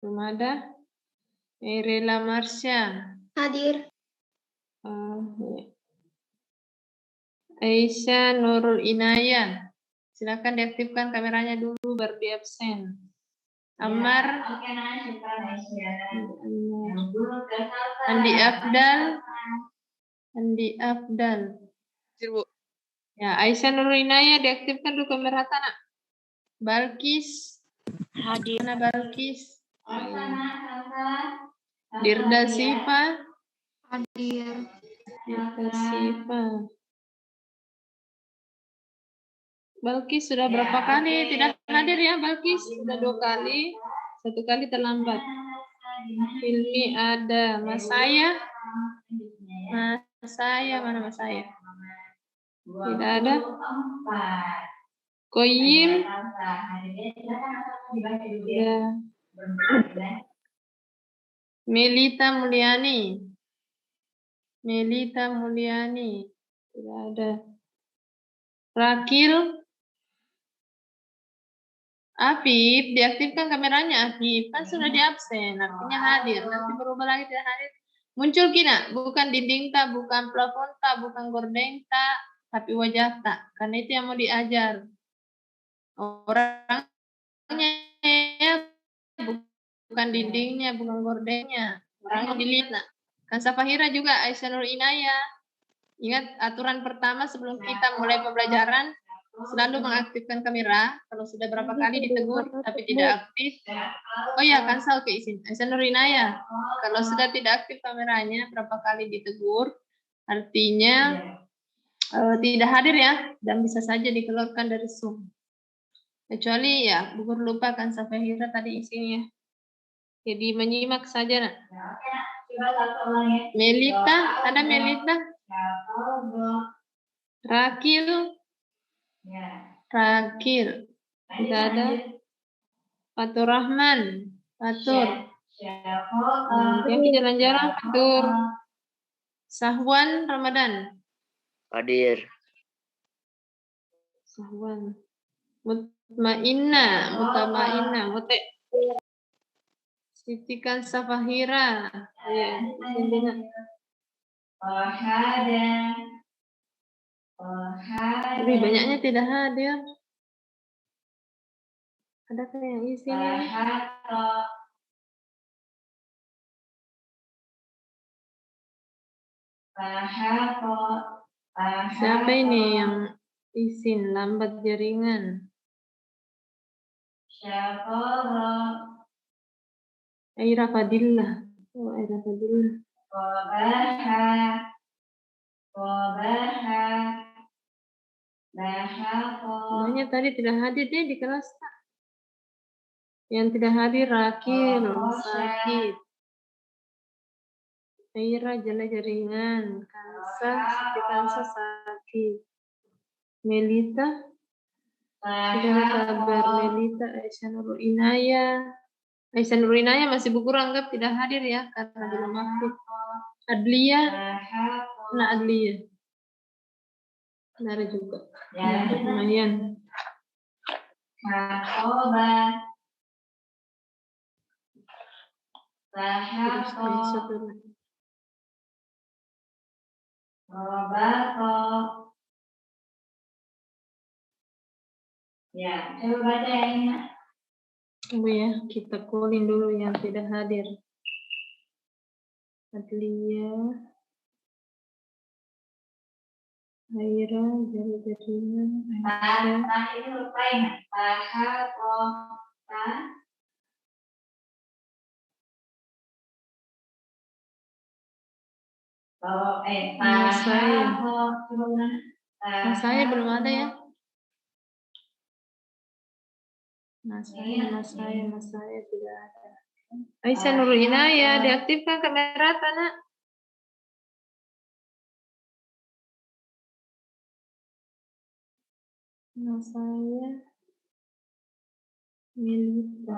Belum ada. Erela Marsha. Hadir. Ya. Aisyah Nurul Inayah. Silakan diaktifkan kameranya dulu baru di absen. Ammar. Andi Afdal. Andi Afdal. Bu. Ya, Aisyah Nurul Inayah diaktifkan dulu kamera tanah. Balkis. Hadir. Mana Balkis? Dirda Sifa. Hadir. Dirda Sifa. Balkis sudah berapa kali tidak hadir ya Balkis? Sudah 2 kali. 1 kali terlambat. Hilmi ada. Mas saya. Mas saya, mana Mas saya? Tidak ada. Koyim. Ya. Melita Mulyani. Melita Mulyani. Tidak ada. Rakil. Afif, diaktifkan kameranya Afif. Kan sudah di absen, artinya hadir. Nanti berubah lagi tidak hadir. Muncul kina, bukan dinding tak, bukan plafon tak, bukan gordeng tak, tapi wajah tak. Karena itu yang mau diajar. Orangnya ya, bukan dindingnya, bukan gordengnya. Orangnya dilihat. Nah. Kan Safahira juga Aisyah Nur Inayah. Ingat aturan pertama sebelum kita mulai pembelajaran, selalu mengaktifkan kamera. Kalau sudah berapa kali ditegur tapi tidak aktif. Oh ya, cancel ke izin. Aisyah Nur Inayah. Kalau sudah tidak aktif kameranya, berapa kali ditegur, artinya tidak hadir ya, dan bisa saja dikeluarkan dari Zoom. Kecuali ya, gugur lupa kan Safahira tadi isinya. Jadi menyimak saja. Nak. Melita, ada Melita? Rakil. Rakil. Tidak ada. Fatur Rahman. Fatur. Yang jalan-jalan Fatur. Sahwan Ramadan. Hadir. Sahwan. Mutmainna. Mute. Sitikan Safahira. Ya, lebih banyaknya tidak hadir. Adakah yang isinya? Siapa ini yang izin lambat jaringan? Aira Fadillah. Oh, Aira Fadillah. Semuanya tadi tidak hadir dia di kelas. Yang tidak hadir Rakil, sakit. Aira jala jaringan, Kansa sakit. Melita, sudah kabar Melita, Aisyah Nurul Inayah. Aisyah Nurul Inayah masih buku anggap tidak hadir ya, karena belum aktif. Adlia, nah Adlia. Benar juga. Ya, lumayan. Terus masuk. Ya, coba baca yang ini. Tunggu ya, kita calling dulu yang tidak hadir. Adlia, Aira, jaringan. Ini lupain. Saya belum ada ya. Mas saya tidak ada. Aisyah Nurul Inayah, diaktifkan kamera tanah. Mas saya Melita.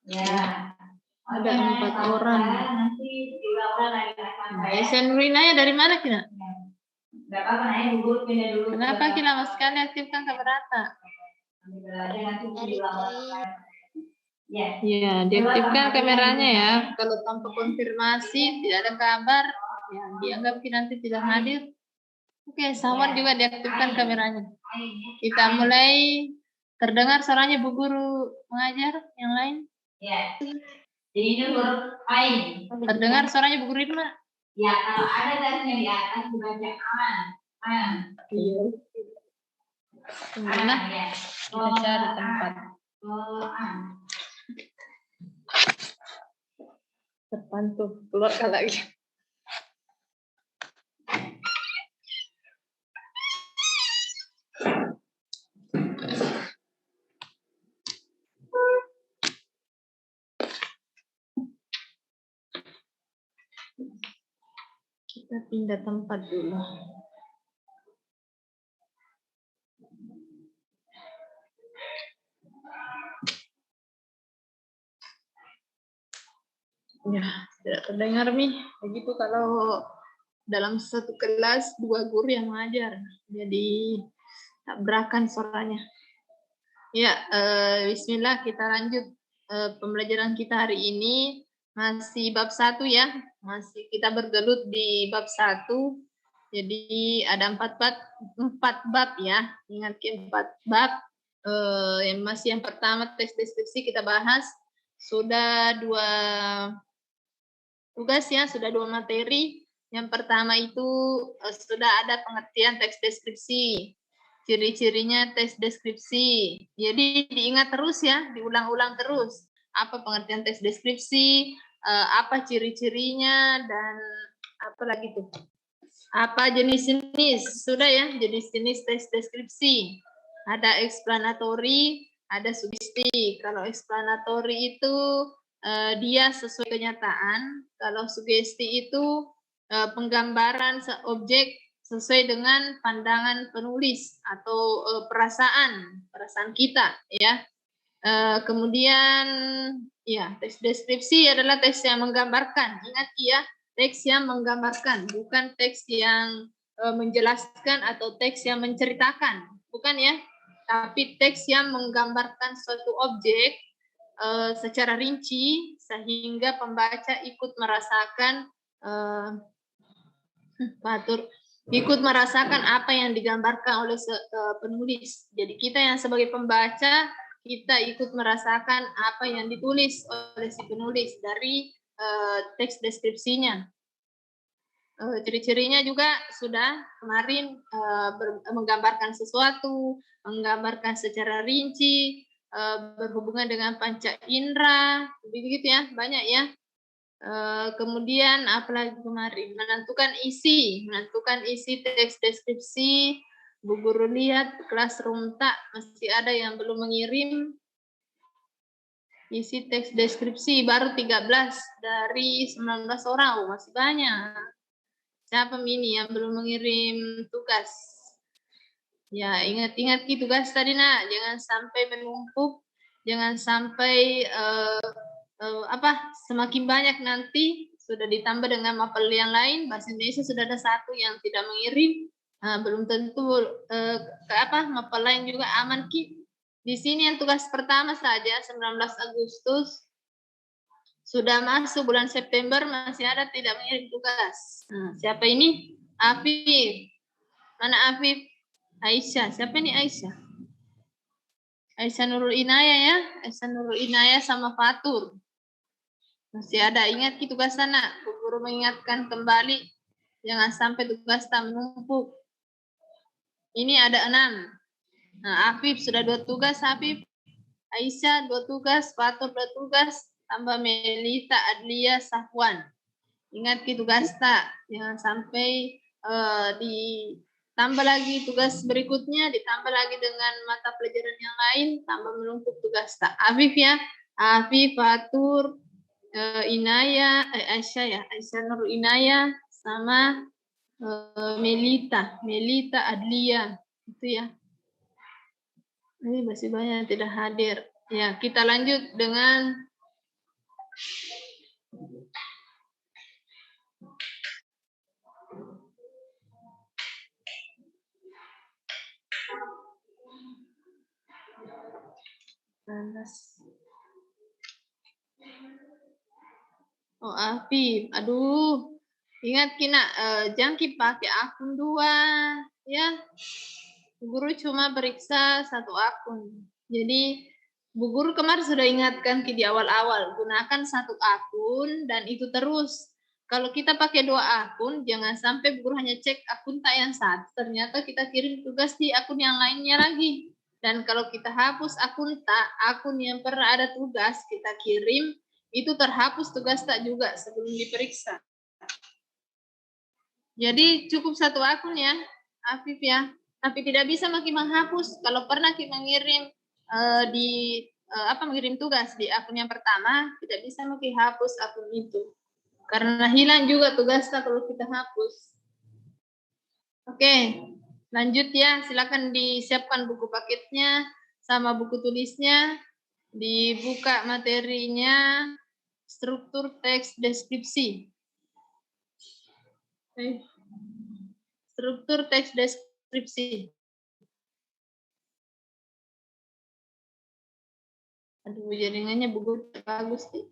Ya. Ada 4 orang. Nanti diulang lagi. Aisyah Nurinaya dari mana Kina? Enggak apa-apa, Naya dulu pindah dulu. Kenapa Kina lama sekali aktifkan kamerata? Iya, diaktifkan kameranya ya. Kalau tanpa konfirmasi tidak ada kabar, ya dianggap nanti tidak hadir. Oke, Sawan juga diaktifkan kameranya. Kita mulai. Terdengar suaranya Bu Guru mengajar yang lain? Ya. Jadi ini huruf ain. Terdengar suaranya Bu Guru Irma? Ya, kalau ada dasarnya di atas dibaca an. An. Iya. Mana? Ya. Kita cari tempat. An. Terpantau keluarkan lagi. Kita pindah tempat dulu. Ya, tidak terdengar nih. Begitu kalau dalam satu kelas 2 guru yang mengajar, jadi tabrakan suaranya. Ya, Bismillah kita lanjut pembelajaran kita hari ini masih bab 1 ya, masih kita bergelut di bab 1. Jadi ada 4 bab ya, ingat 4 bab. Yang masih yang pertama tes deskripsi kita bahas, sudah 2 tugas ya, sudah 2 materi. Yang pertama itu sudah ada pengertian teks deskripsi, ciri-cirinya teks deskripsi. Jadi diingat terus ya, diulang-ulang terus. Apa pengertian teks deskripsi, apa ciri-cirinya, dan apa lagi tuh? Apa jenis-jenis? Sudah ya, jenis-jenis teks deskripsi. Ada explanatory, ada sugesti. Kalau explanatory itu dia sesuai kenyataan. Kalau sugesti itu penggambaran objek sesuai dengan pandangan penulis atau perasaan kita ya. Kemudian ya, teks deskripsi adalah teks yang menggambarkan. Ingat ya, teks yang menggambarkan, bukan teks yang menjelaskan atau teks yang menceritakan, bukan ya, tapi teks yang menggambarkan suatu objek secara rinci sehingga pembaca ikut merasakan ikut merasakan apa yang digambarkan oleh penulis. Jadi kita yang sebagai pembaca, kita ikut merasakan apa yang ditulis oleh si penulis dari teks deskripsinya. Ciri-cirinya juga sudah kemarin menggambarkan sesuatu, menggambarkan secara rinci, berhubungan dengan panca indera, begitu ya, banyak ya. Kemudian apalagi kemarin menentukan isi teks deskripsi. Bu Guru lihat Classroom tak masih ada yang belum mengirim isi teks deskripsi, baru 13 dari 19 orang. Oh, masih banyak. Siapa ini yang belum mengirim tugas? Ya, ingat-ingat gitu tugas tadi nak, jangan sampai menumpuk, jangan sampai semakin banyak nanti sudah ditambah dengan mapel yang lain. Bahasa Indonesia sudah ada 1 yang tidak mengirim, belum tentu mapel lain juga aman Ki. Di sini yang tugas pertama saja 19 Agustus sudah masuk bulan September masih ada tidak mengirim tugas. Siapa ini? Afif. Mana Afif? Aisyah. Siapa ini Aisyah? Aisyah Nurul Inayah ya. Aisyah Nurul Inayah sama Fatur. Masih ada, ingat tugas sana. Bu Guru mengingatkan kembali, jangan sampai tugas tak menumpuk. Ini ada 6. Nah, Afif sudah 2 tugas, Afif. Aisyah 2 tugas, Fatur 2 tugas, tambah Melita, Adlia, Safwan. Ingat tugas tak, jangan sampai ditambah lagi tugas berikutnya, ditambah lagi dengan mata pelajaran yang lain, tambah menumpuk tugas tak. Afif ya, Afif, Fatur, Inaya, Aisyah ya, Aisyah Nur Inaya sama Melita Adlia itu ya. Ini masih banyak yang tidak hadir. Ya, kita lanjut dengan Oh, Afif. Aduh. Ingat Kina, jangan pakai akun 2. Ya. Bu Guru cuma periksa 1 akun. Jadi, Bu Guru kemarin sudah ingatkan di awal-awal. Gunakan 1 akun dan itu terus. Kalau kita pakai 2 akun, jangan sampai Bu Guru hanya cek akun tak yang satu. Ternyata kita kirim tugas di akun yang lainnya lagi. Dan kalau kita hapus akun tak, akun yang pernah ada tugas kita kirim, itu terhapus tugas tak juga sebelum diperiksa. Jadi cukup 1 akun ya, Afif ya. Tapi tidak bisa makin menghapus. Kalau pernah kita mengirim mengirim tugas di akun yang pertama, tidak bisa makin hapus akun itu. Karena hilang juga tugasnya kalau kita hapus. Oke, lanjut ya. Silakan disiapkan buku paketnya sama buku tulisnya. Dibuka materinya, struktur teks deskripsi. Struktur teks deskripsi. Aduh, jaringannya bagus sih.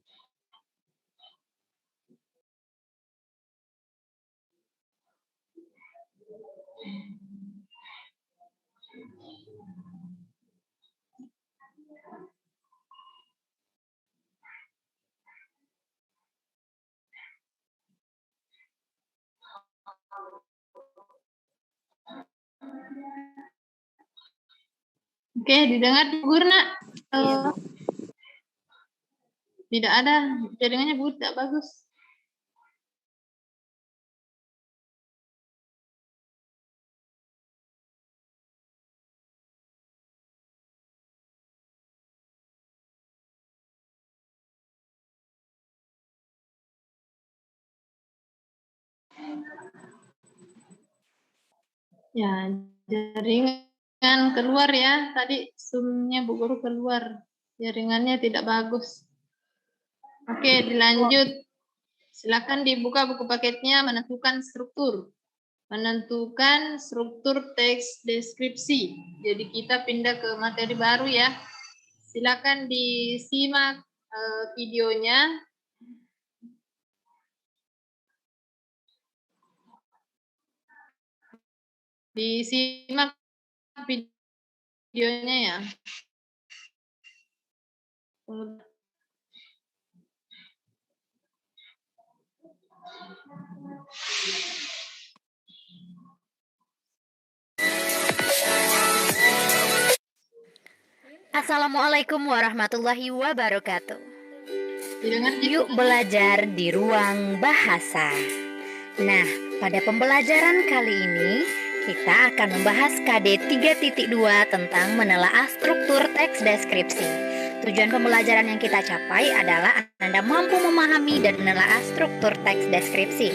Oke, didengar Bu Gurna? Tidak ada, jaringannya Bu, tidak bagus. Ya, jaringan keluar ya. Tadi Zoom-nya Bu Guru keluar. Jaringannya tidak bagus. Oke, dilanjut. Silakan dibuka buku paketnya, menentukan struktur. Menentukan struktur teks deskripsi. Jadi kita pindah ke materi baru ya. Silakan disimak videonya. Disimak videonya ya. Assalamualaikum warahmatullahi wabarakatuh. Yuk belajar di ruang bahasa. Nah, pada pembelajaran kali ini kita akan membahas KD 3.2 tentang menelaah struktur teks deskripsi. Tujuan pembelajaran yang kita capai adalah Anda mampu memahami dan menelaah struktur teks deskripsi.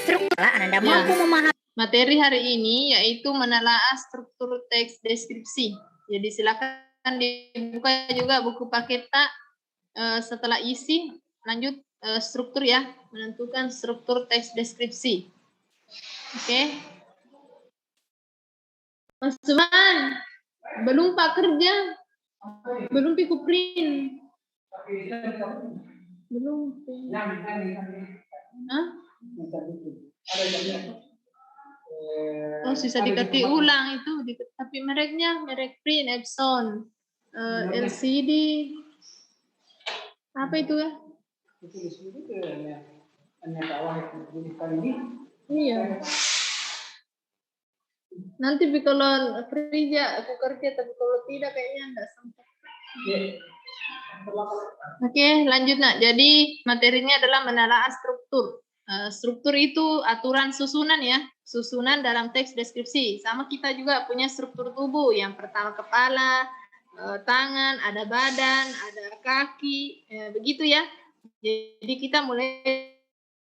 Struktur Anda mampu memahami. Materi hari ini yaitu menelaah struktur teks deskripsi. Jadi silakan dibuka juga buku paket tak. Setelah isi, lanjut struktur ya, menentukan struktur teks deskripsi. Oke. Mas Suman, belum Pak kerja, belum piku print, belum. Hah? Oh, sisa diketik ulang itu, tapi mereknya merek print Epson, LCD. Apa itu ya? Iya. Nanti kalau kerja aku kerja, tapi kalau tidak kayaknya enggak sempat. Oke, lanjut nak. Jadi materinya adalah menelaah struktur. Struktur itu aturan susunan ya, susunan dalam teks deskripsi. Sama kita juga punya struktur tubuh. Yang pertama kepala, tangan, ada badan, ada kaki, begitu ya. Jadi kita mulai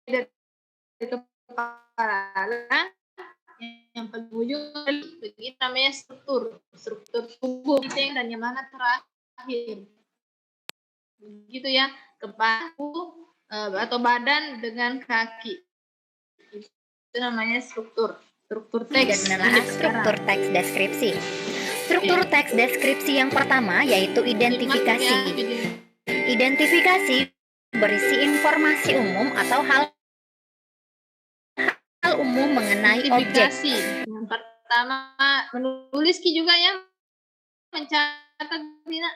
dari kepala, yang paling ujung begitu namanya struktur tubuh dan yang mana terakhir. Begitu ya, kepala atau badan dengan kaki. Itu namanya struktur teks. Dan menelaah struktur teks deskripsi. Struktur teks deskripsi yang pertama yaitu identifikasi. Identifikasi berisi informasi umum atau hal umum mengenai objek. Yang pertama menulis juga ya, mencatat tidak.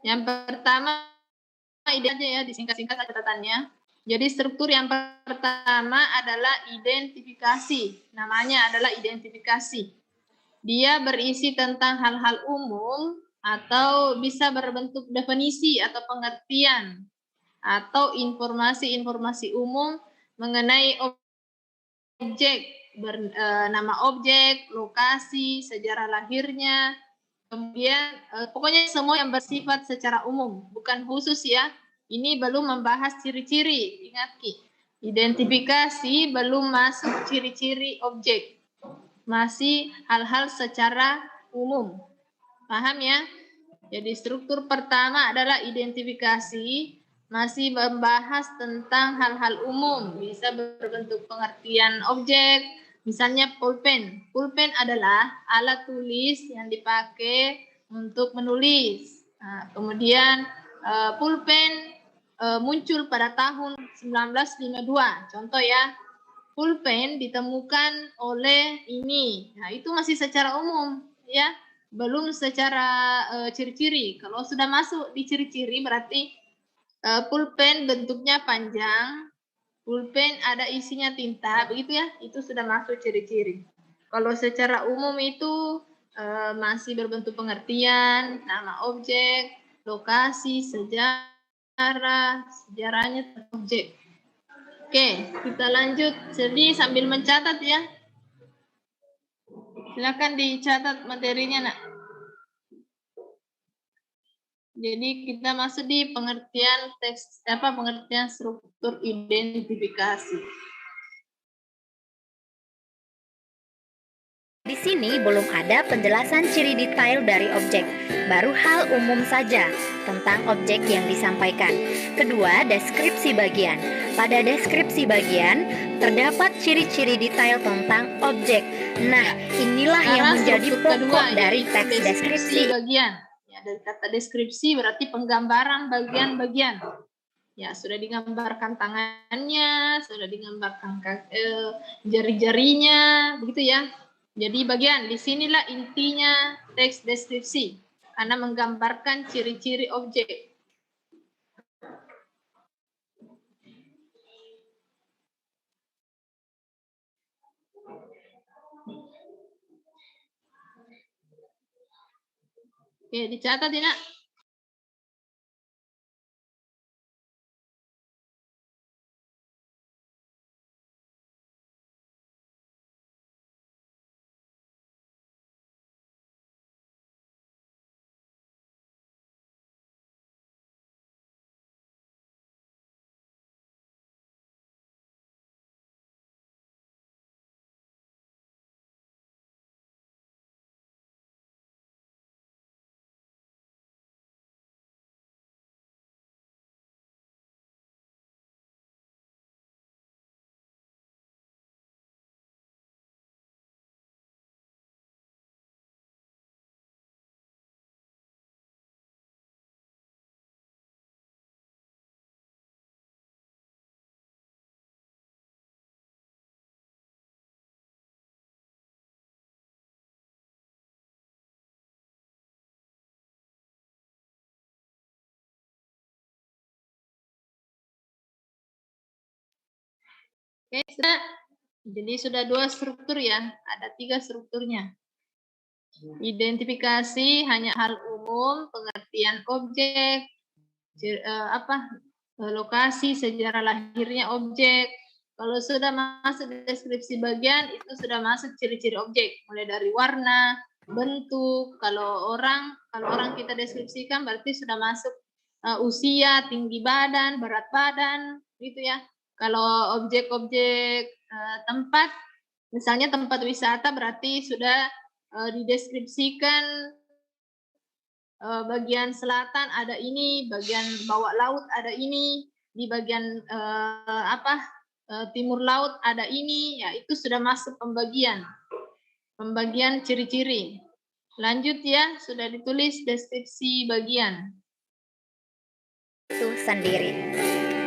Yang pertama ide aja ya, disingkat-singkat catatannya. Jadi struktur yang pertama adalah identifikasi. Namanya adalah identifikasi. Dia berisi tentang hal-hal umum atau bisa berbentuk definisi atau pengertian atau informasi-informasi umum mengenai objek, nama objek, lokasi, sejarah lahirnya, kemudian pokoknya semua yang bersifat secara umum, bukan khusus ya. Ini belum membahas ciri-ciri, ingat Ki. Identifikasi belum masuk ciri-ciri objek. Masih hal-hal secara umum. Paham ya? Jadi struktur pertama adalah identifikasi, masih membahas tentang hal-hal umum, bisa berbentuk pengertian objek, misalnya pulpen. Pulpen adalah alat tulis yang dipakai untuk menulis. Nah, kemudian pulpen muncul pada tahun 1952. Contoh ya, pulpen ditemukan oleh ini. Nah, itu masih secara umum ya, belum secara ciri-ciri. Kalau sudah masuk di ciri-ciri berarti pulpen bentuknya panjang, pulpen ada isinya tinta, begitu ya, itu sudah masuk ciri-ciri. Kalau secara umum itu masih berbentuk pengertian, nama objek, lokasi, sejarahnya objek. Oke, kita lanjut. Jadi sambil mencatat ya. Silakan dicatat materinya, Nak. Jadi kita masuk di pengertian teks pengertian struktur identifikasi. Di sini belum ada penjelasan ciri detail dari objek, baru hal umum saja tentang objek yang disampaikan. Kedua, deskripsi bagian. Pada deskripsi bagian terdapat ciri-ciri detail tentang objek. Nah, inilah yang menjadi pokok dari teks deskripsi bagian. Ya, dari kata deskripsi berarti penggambaran bagian-bagian. Ya, sudah digambarkan tangannya, sudah digambarkan jari-jarinya, begitu ya. Jadi bagian, disinilah intinya teks deskripsi, karena menggambarkan ciri-ciri objek. Oke, dicatat ya, Nak. Oke, sudah. Jadi sudah 2 struktur ya, ada 3 strukturnya. Identifikasi hanya hal umum, pengertian objek, lokasi, sejarah lahirnya objek. Kalau sudah masuk deskripsi bagian, itu sudah masuk ciri-ciri objek, mulai dari warna, bentuk. Kalau orang kita deskripsikan berarti sudah masuk usia, tinggi badan, berat badan, gitu ya. Kalau objek-objek tempat, misalnya tempat wisata berarti sudah dideskripsikan bagian selatan ada ini, bagian bawah laut ada ini, di bagian timur laut ada ini, ya itu sudah masuk pembagian ciri-ciri. Lanjut ya, sudah ditulis deskripsi bagian. Itu sendiri.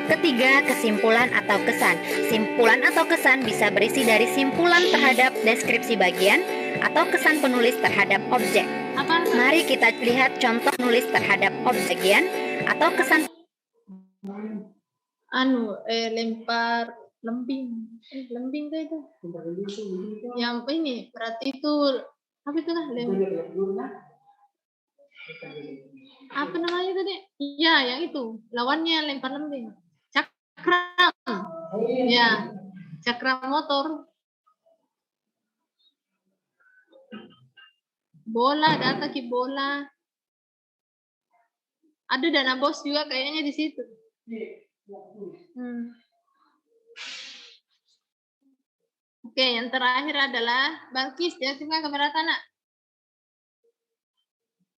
Ketiga, kesimpulan atau kesan. Simpulan atau kesan bisa berisi dari simpulan terhadap deskripsi bagian atau kesan penulis terhadap objek. Mari kita lihat contoh nulis terhadap objek bagian atau kesan. Lempar lembing. Lembing tuh itu. Yang ini berarti itu apa itu lah? Apa namanya tadi? Iya, yang itu. Lawannya lempar lembing. Cakram. Ya, cakram motor. Bola, data ki bola. Ada dana bos juga kayaknya di situ. Oke, yang terakhir adalah Balkis, ya, coba kamera tanah.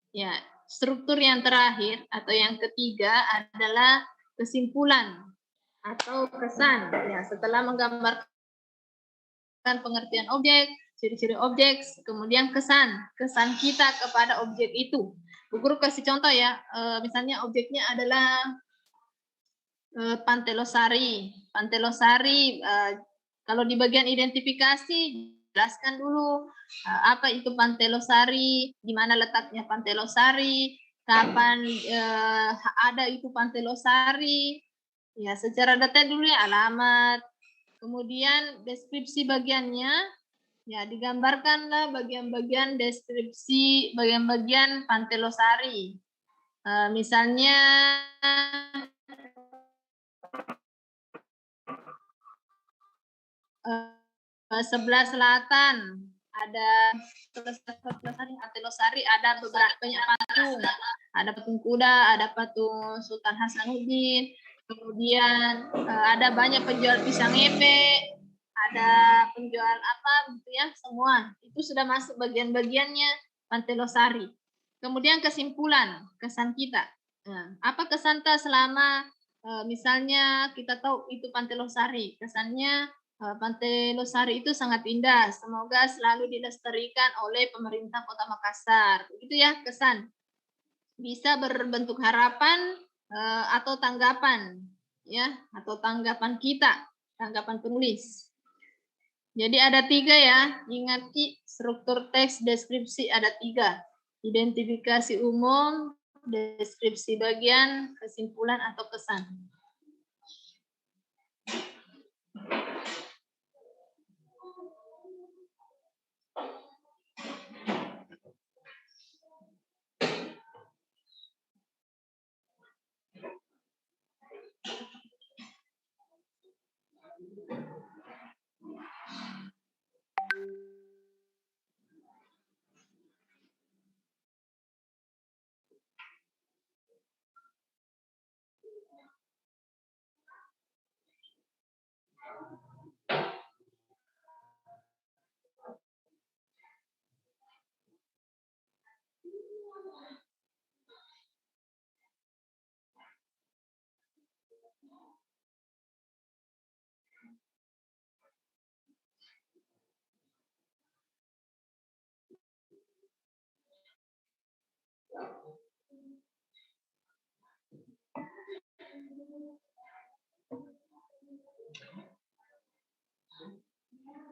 Ya, struktur yang terakhir atau yang ketiga adalah kesimpulan atau kesan. Ya, setelah menggambarkan pengertian objek, ciri-ciri objek, kemudian kesan kita kepada objek itu. Bu Guru kasih contoh ya, misalnya objeknya adalah Pantai Losari. Pantai Losari, kalau di bagian identifikasi, jelaskan dulu apa itu Pantai Losari, di mana letaknya Pantai Losari, kapan ada itu Pantai Losari, ya secara detail dulu ya, alamat, kemudian deskripsi bagiannya, ya digambarkanlah bagian-bagian deskripsi, bagian-bagian Pantai Losari. Misalnya sebelah selatan ada Pantai Losari, ada beberapa banyak patung, ada patung kuda, ada patung Sultan Hasanuddin, kemudian ada banyak penjual pisang epe, ada penjual apa gitu ya, semua itu sudah masuk bagian-bagiannya Pantai Losari. Kemudian kesimpulan, kesan kita. Nah, apa kesan kita selama misalnya kita tahu itu Pantai Losari, kesannya Pantai Losari itu sangat indah. Semoga selalu dilestarikan oleh pemerintah Kota Makassar. Itu ya kesan. Bisa berbentuk harapan atau tanggapan, ya, atau tanggapan kita, tanggapan penulis. Jadi ada 3 ya. Ingat Ki, struktur teks deskripsi ada 3. Identifikasi umum, deskripsi bagian, kesimpulan atau kesan.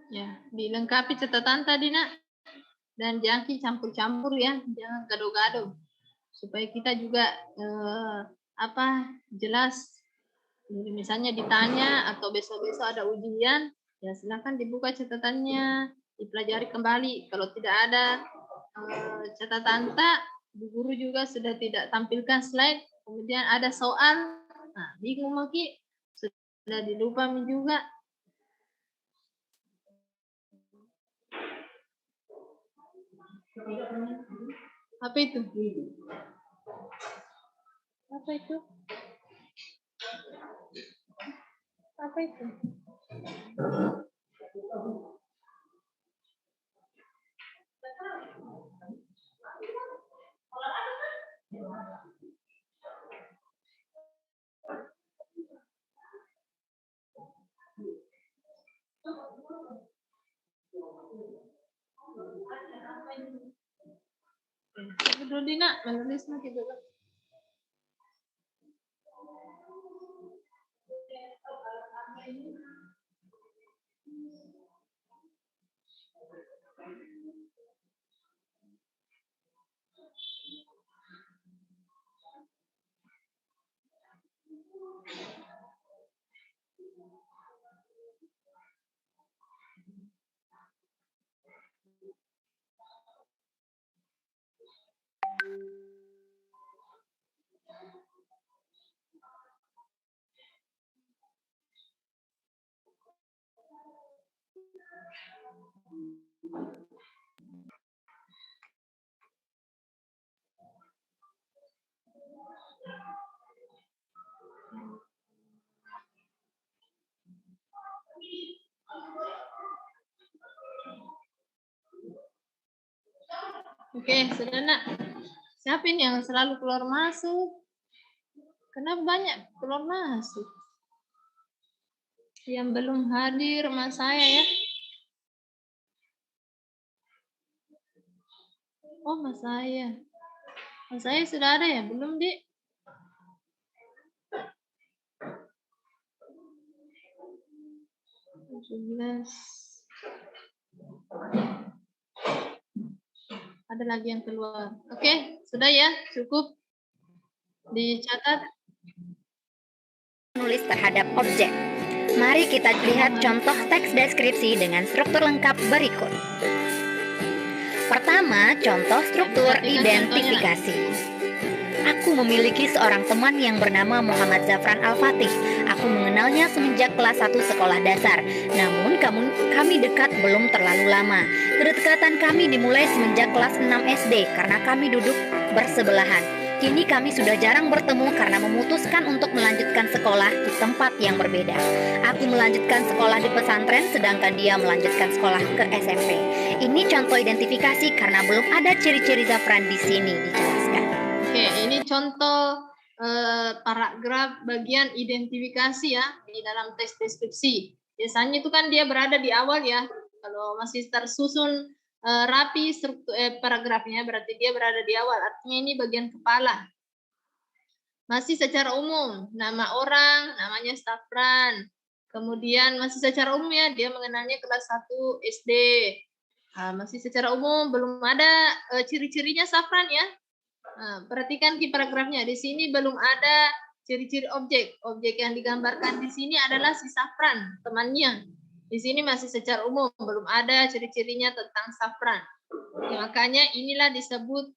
Ya, dilengkapi catatan tadi nak, dan jangan campur-campur ya, jangan gado-gado, supaya kita juga jelas. Jadi misalnya ditanya atau besok-besok ada ujian, ya silakan dibuka catatannya, dipelajari kembali. Kalau tidak ada catatan tak, Bu Guru juga sudah tidak tampilkan slide. Kemudian ada soal, nah bingung lagi, sudah dilupa juga. Apa itu? Apa itu? Apa itu? Dulu nak menulis gitu. Oke, sudah nak. Siapa ini yang selalu keluar masuk? Kenapa banyak keluar masuk? Yang belum hadir mas saya ya. Oh mas saya. Mas saya sudah ada ya? Belum Dik? Ada lagi yang keluar. Oke, sudah ya, cukup dicatat. Menulis terhadap objek. Mari kita lihat contoh teks deskripsi dengan struktur lengkap berikut. Pertama, contoh struktur identifikasi. Aku memiliki seorang teman yang bernama Muhammad Zafran Al-Fatih. Aku mengenalnya semenjak kelas 1 sekolah dasar. Namun kami dekat belum terlalu lama. Kedekatan kami dimulai semenjak kelas 6 SD karena kami duduk bersebelahan. Kini kami sudah jarang bertemu karena memutuskan untuk melanjutkan sekolah di tempat yang berbeda. Aku melanjutkan sekolah di pesantren sedangkan dia melanjutkan sekolah ke SMP. Ini contoh identifikasi karena belum ada ciri-ciri Zafran di sini dijelaskan. Oke, ini contoh paragraf bagian identifikasi ya di dalam teks deskripsi. Biasanya itu kan dia berada di awal ya. Kalau masih tersusun rapi struktur paragrafnya berarti dia berada di awal. Artinya ini bagian kepala. Masih secara umum, nama orang namanya Zafran. Kemudian masih secara umum ya, dia mengenalnya kelas 1 SD. Masih secara umum belum ada ciri-cirinya Zafran ya. Perhatikan di paragrafnya. Di sini belum ada ciri-ciri objek. Objek yang digambarkan di sini adalah si Zafran, temannya. Di sini masih secara umum, belum ada ciri-cirinya tentang Zafran. Ya, makanya inilah disebut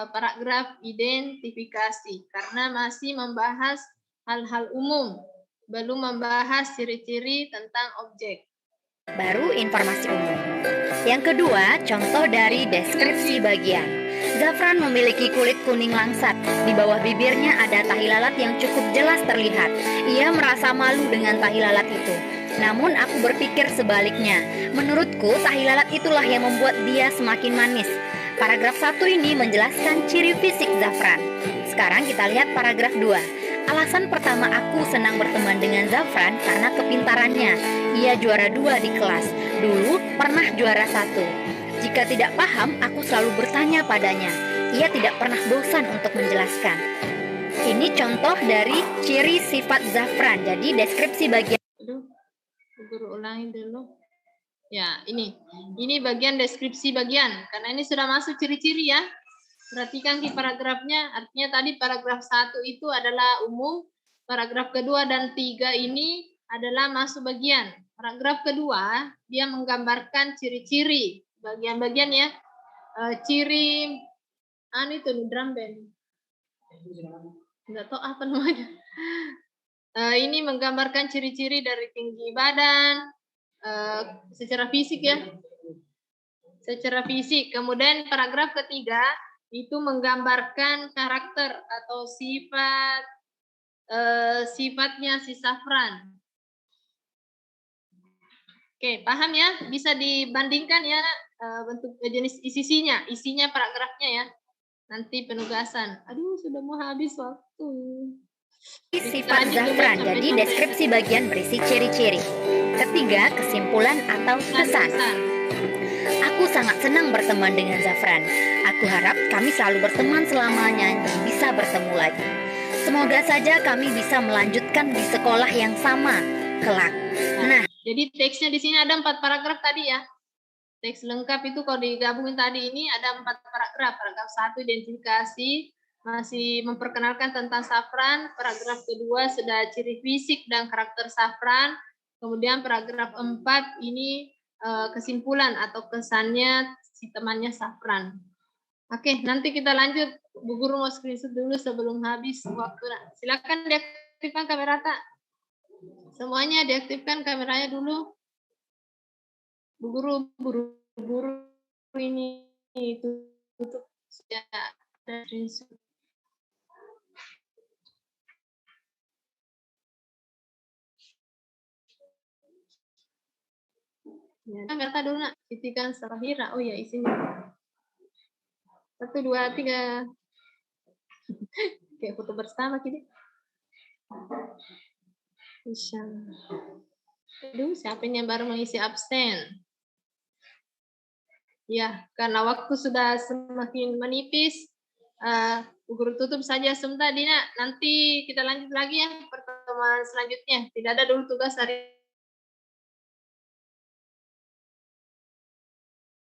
paragraf identifikasi karena masih membahas hal-hal umum, belum membahas ciri-ciri tentang objek. Baru informasi umum. Yang kedua, contoh dari deskripsi bagian. Zafran memiliki kulit kuning langsat. Di bawah bibirnya ada tahi lalat yang cukup jelas terlihat. Ia merasa malu dengan tahi lalat itu. Namun aku berpikir sebaliknya. Menurutku tahi lalat itulah yang membuat dia semakin manis. Paragraf 1 ini menjelaskan ciri fisik Zafran. Sekarang kita lihat paragraf 2. Alasan pertama aku senang berteman dengan Zafran karena kepintarannya. Ia juara 2 di kelas. Dulu pernah juara 1. Jika tidak paham, aku selalu bertanya padanya. Ia tidak pernah bosan untuk menjelaskan. Ini contoh dari ciri sifat Zafran. Jadi deskripsi bagian. Guru ulangi dulu. Ya, ini bagian deskripsi bagian. Karena ini sudah masuk ciri-ciri ya. Perhatikan di paragrafnya. Artinya tadi paragraf 1 itu adalah umum. Paragraf kedua dan 3 ini adalah masuk bagian. Paragraf kedua, dia menggambarkan ciri-ciri. Bagian-bagian ya. Ciri itu drum band. Enggak tahu apa namanya. Ini menggambarkan ciri-ciri dari tinggi badan secara fisik ya. Secara fisik. Kemudian paragraf ketiga itu menggambarkan karakter atau sifat sifatnya si Zafran. Oke, paham ya? Bisa dibandingkan ya bentuk jenis isinya paragrafnya ya. Nanti penugasan. Aduh, sudah mau habis waktu. Sifat Zafran, jadi deskripsi bagian berisi ciri-ciri. Ketiga, kesimpulan atau kesan. Aku sangat senang berteman dengan Zafran. Aku harap kami selalu berteman selamanya dan bisa bertemu lagi. Semoga saja kami bisa melanjutkan di sekolah yang sama kelak. Nah, jadi teksnya di sini ada 4 paragraf tadi ya. Teks lengkap itu kalau digabungin tadi ini ada 4 paragraf. Paragraf 1 identifikasi, masih memperkenalkan tentang Zafran. Paragraf kedua sudah ciri fisik dan karakter Zafran. Kemudian paragraf 4 ini kesimpulan atau kesannya si temannya Zafran. Oke, nanti kita lanjut. Bu Guru mau screenshot dulu sebelum habis waktu. Silakan diaktifkan kamera tak. Semuanya diaktifkan kameranya dulu. Bu Guru, buru-buru ini tutup ya. Ya, kamera dulu nak. Sitikan Safahira. Oh ya isinya. 1, 2, 3. Kayak foto bersama gitu. Aduh, siapa yang baru mengisi absen? Ya, karena waktu sudah semakin menipis, Bu Guru tutup saja sebentar, Dina. Nanti kita lanjut lagi ya pertemuan selanjutnya. Tidak ada dulu tugas hari